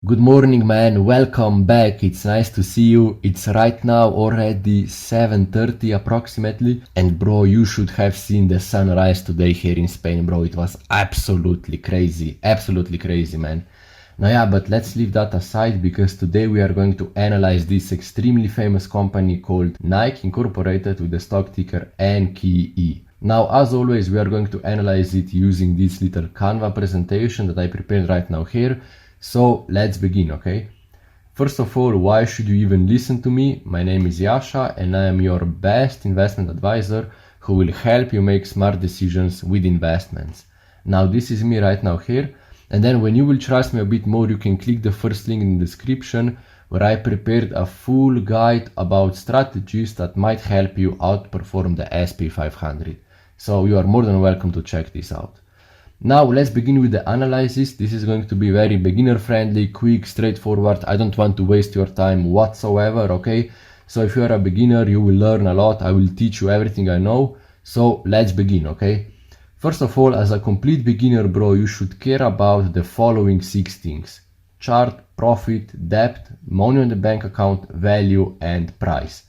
Good morning, man. Welcome back. It's nice to see you. It's right now already 7:30 approximately. And bro, you should have seen the sunrise today here in Spain, bro. It was absolutely crazy. Absolutely crazy, man. Now, yeah, but let's leave that aside because today we are going to analyze this extremely famous company called Nike Incorporated with the stock ticker NKE. Now, as always, we are going to analyze it using this little Canva presentation that I prepared right now here. So let's begin, okay? First of all, why should you even listen to me? My name is Yasha and I am your best investment advisor who will help you make smart decisions with investments. Now, this is me right now here. And then when you will trust me a bit more, you can click the first link in the description where I prepared a full guide about strategies that might help you outperform the SP 500. So you are more than welcome to check this out. Now let's begin with the analysis. This is going to be very beginner friendly, quick, straightforward. I don't want to waste your time whatsoever, okay? So if you are a beginner, you will learn a lot. I will teach you everything I know. So let's begin, okay? First of all, as a complete beginner, bro, you should care about the following 6 things: chart, profit, debt, money on the bank account, value, and price.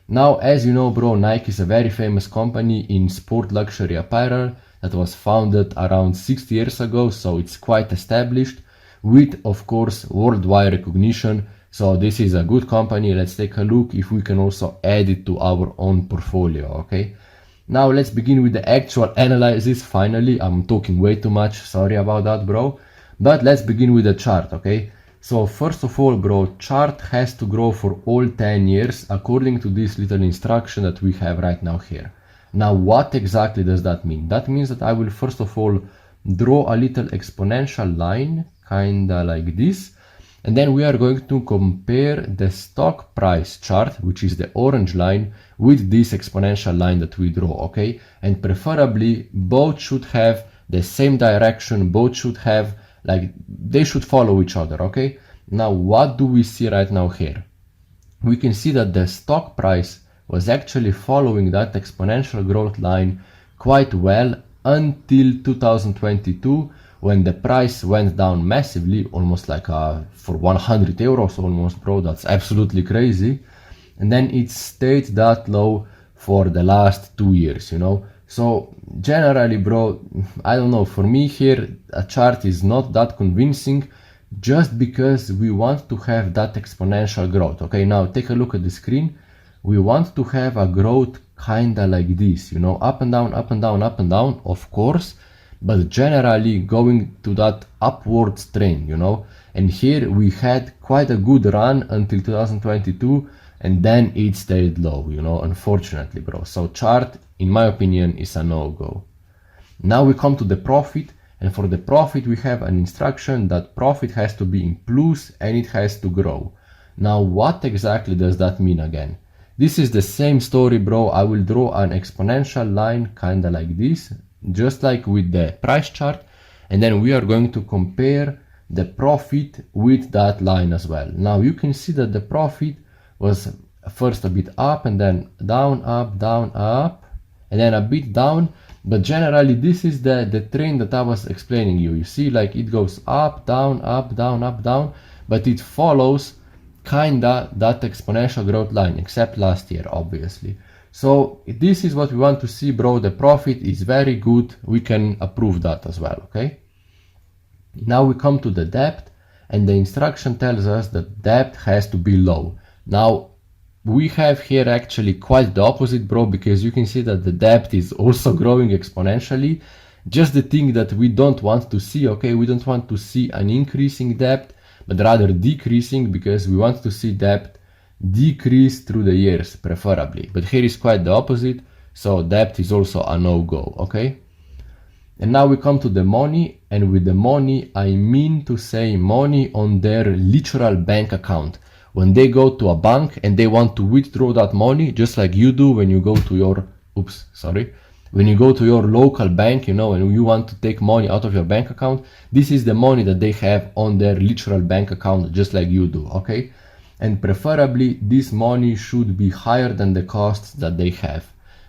Now, as you know, bro, Nike is a very famous company in sport luxury apparel that was founded around 60 years ago, so it's quite established with, of course, worldwide recognition. So this is a good company. Let's take a look if we can also add it to our own portfolio, okay? Now let's begin with the actual analysis. Finally, I'm talking way too much. Sorry about that, bro. But let's begin with the chart, okay? So first of all, bro, chart has to grow for all 10 years according to this little instruction that we have right now here. Now, what exactly does that mean? That means that I will first of all draw a little exponential line, kinda like this. And then we are going to compare the stock price chart, which is the orange line, with this exponential line that we draw, okay? And preferably both should have the same direction, both should have, like, they should follow each other, okay? Now, what do we see right now here? We can see that the stock price was actually following that exponential growth line quite well until 2022, when the price went down massively, almost like for 100 euros almost, bro. That's absolutely crazy. And then it stayed that low for the last 2 years, you know. So generally, bro, I don't know, for me here a chart is not that convincing just because we want to have that exponential growth. Okay, now take a look at the screen. We want to have a growth kinda like this, you know, up and down, up and down, up and down, of course, but generally going to that upwards trend, you know. And here we had quite a good run until 2022, and then it stayed low, you know, unfortunately, bro. So chart, in my opinion, is a no-go. Now we come to the profit, and for the profit we have an instruction that profit has to be in plus and it has to grow. Now what exactly does that mean again? This is the same story, bro. I will draw an exponential line kinda like this, just like with the price chart, and then we are going to compare the profit with that line as well. Now you can see that the profit was first a bit up and then down, up, and then a bit down, but generally this is the trend that I was explaining you. You see, like, it goes up, down, up, down, up, down, but it follows kinda that exponential growth line, except last year, obviously. So this is what we want to see, bro. The profit is very good. We can approve that as well, okay? Now we come to the debt, and the instruction tells us that debt has to be low. Now we have here actually quite the opposite, bro, because you can see that the debt is also growing exponentially. Just the thing that we don't want to see, okay? We don't want to see an increasing debt, but rather decreasing, because we want to see debt decrease through the years, preferably. But here is quite the opposite, so debt is also a no-go, okay? And now we come to the money, and with the money, I mean to say money on their literal bank account. When they go to a bank and they want to withdraw that money, just like you do when you go to your, when you go to your local bank, you know, and you want to take money out of your bank account, this is the money that they have on their literal bank account, just like you do, okay? And preferably, this money should be higher than the costs that they have.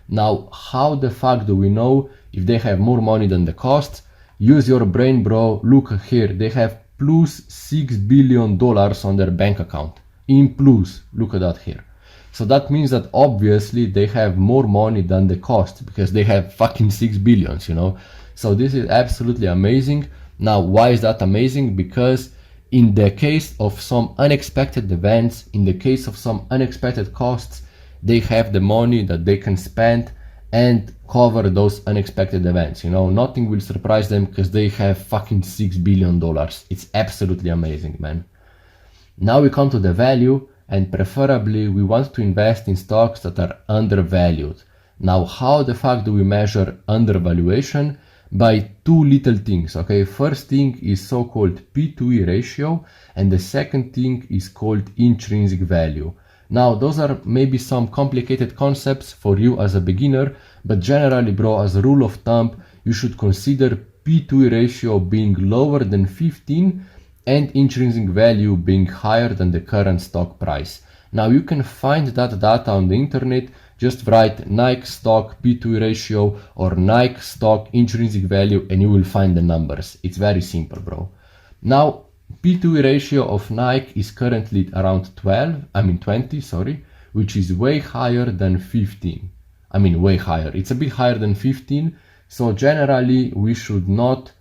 Now, how the fuck do we know if they have more money than the costs? Use your brain, bro. Look here, they have plus $6 billion on their bank account. In plus, look at that here. So that means that obviously they have more money than the cost because they have fucking 6 billions, you know. So this is absolutely amazing. Now, why is that amazing? Because in the case of some unexpected events, in the case of some unexpected costs, they have the money that they can spend and cover those unexpected events, you know. Nothing will surprise them because they have fucking $6 billion. It's absolutely amazing, man. Now we come to the value, and preferably we want to invest in stocks that are undervalued. Now, how the fuck do we measure undervaluation? By two little things, okay? First thing is so-called P/E ratio, and the second thing is called intrinsic value. Now, those are maybe some complicated concepts for you as a beginner, but generally, bro, as a rule of thumb, you should consider P/E ratio being lower than 15 and intrinsic value being higher than the current stock price. Now, you can find that data on the internet. Just write Nike stock P/E ratio or Nike stock intrinsic value and you will find the numbers. It's very simple, bro. Now, P/E ratio of Nike is currently around 20, sorry, which is way higher than 15. I mean, way higher. It's a bit higher than 15. So generally, we should not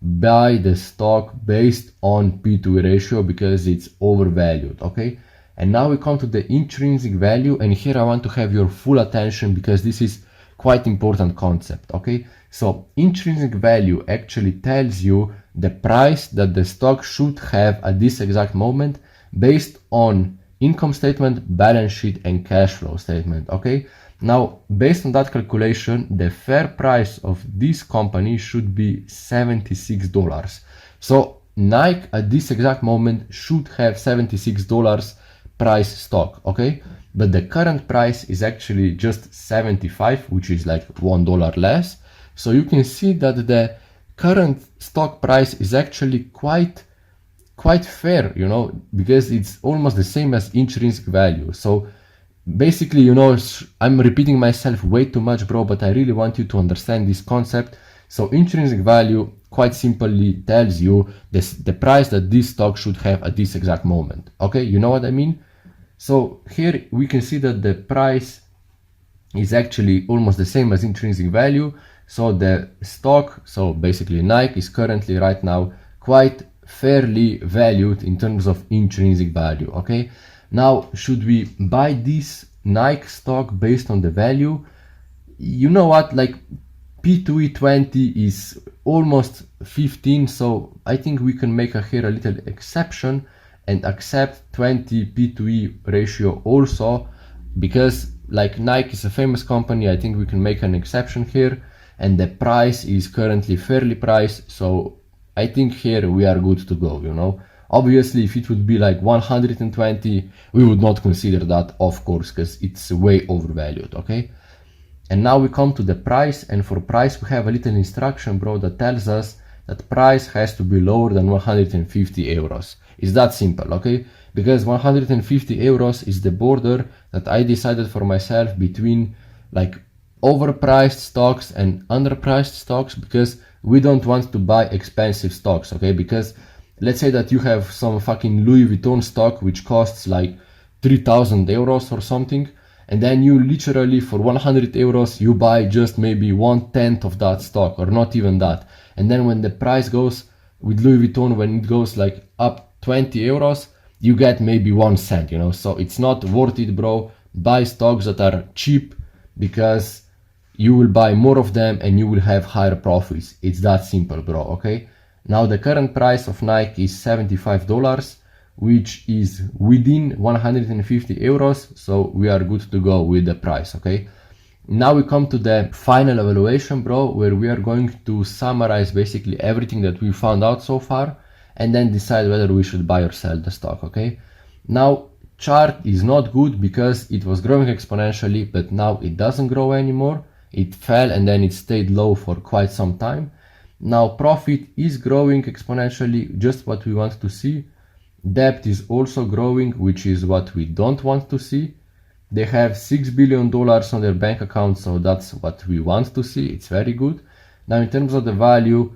buy the stock based on P/E ratio because it's overvalued, okay? And now we come to the intrinsic value, and here I want to have your full attention because this is quite important concept, okay? So intrinsic value actually tells you the price that the stock should have at this exact moment based on income statement, balance sheet, and cash flow statement, okay? Now, based on that calculation, the fair price of this company should be $76. So Nike at this exact moment should have $76 price stock, okay? But the current price is actually just 75, which is like $1 less. So you can see that the current stock price is actually quite fair, you know, because it's almost the same as intrinsic value. So basically, you know, I'm repeating myself way too much, bro, but I really want you to understand this concept. So intrinsic value quite simply tells you the price that this stock should have at this exact moment. Okay, you know what I mean? So here we can see that the price is actually almost the same as intrinsic value. So the stock, so basically Nike, is currently right now quite fairly valued in terms of intrinsic value, okay? Now, should we buy this Nike stock based on the value? You know what, like P/E 20 is almost 15, so I think we can make here a little exception and accept 20 P/E ratio also, because like Nike is a famous company, I think we can make an exception here, and the price is currently fairly priced, so I think here we are good to go, you know. Obviously, if it would be like 120, we would not consider that, of course, because it's way overvalued, okay? And now we come to the price, and for price we have a little instruction, bro, that tells us that price has to be lower than 150 euros. It's that simple, okay? Because 150 euros is the border that I decided for myself between like overpriced stocks and underpriced stocks, because we don't want to buy expensive stocks, okay? Because let's say that you have some fucking Louis Vuitton stock which costs like 3,000 euros or something, and then you literally for 100 euros you buy just maybe 1/10 of that stock, or not even that. And then when the price goes with Louis Vuitton, when it goes like up 20 euros, you get maybe 1 cent, you know. So it's not worth it, bro. Buy stocks that are cheap, because you will buy more of them and you will have higher profits. It's that simple, bro, okay? Now the current price of Nike is $75, which is within 150 euros, so we are good to go with the price, okay? Now we come to the final evaluation, bro, where we are going to summarize basically everything that we found out so far and then decide whether we should buy or sell the stock, okay? Now, chart is not good because it was growing exponentially, but now it doesn't grow anymore. It fell and then it stayed low for quite some time. Now profit is growing exponentially, just what we want to see. Debt is also growing, which is what we don't want to see. They have $6 billion on their bank account, so that's what we want to see. It's very good. Now in terms of the value,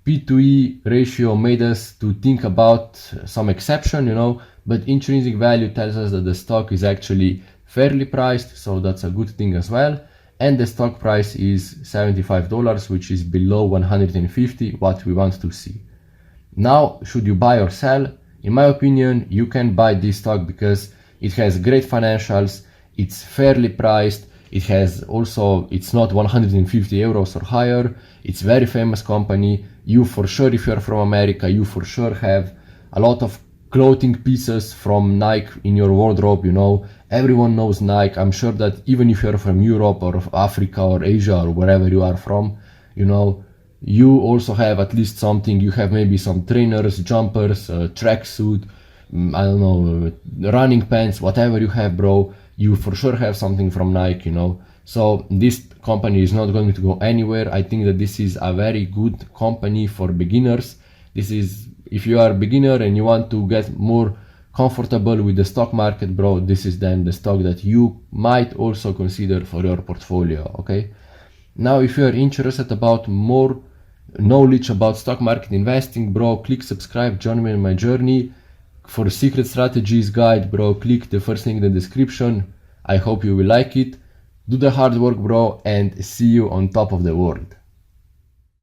P/E ratio made us to think about some exception, you know, but intrinsic value tells us that the stock is actually fairly priced, so that's a good thing as well. And the stock price is $75, which is below 150, what we want to see. Now, should you buy or sell? In my opinion, you can buy this stock because it has great financials, it's fairly priced, it's not 150 euros or higher, it's very famous company. You for sure, if you're from America, you for sure have a lot of clothing pieces from Nike in your wardrobe, you know. Everyone knows Nike. I'm sure that even if you're from Europe or Africa or Asia or wherever you are from, you know, you also have at least something. You have maybe some trainers, jumpers, tracksuit, I don't know, running pants, whatever you have, bro. You for sure have something from Nike, you know. So this company is not going to go anywhere. I think that this is a very good company for beginners. This is, if you are a beginner and you want to get more comfortable with the stock market, bro, this is then the stock that you might also consider for your portfolio, okay? Now, if you are interested about more knowledge about stock market investing, bro, click subscribe, join me in my journey. For secret strategies guide, bro, click the first link in the description. I hope you will like it. Do the hard work, bro, and see you on top of the world.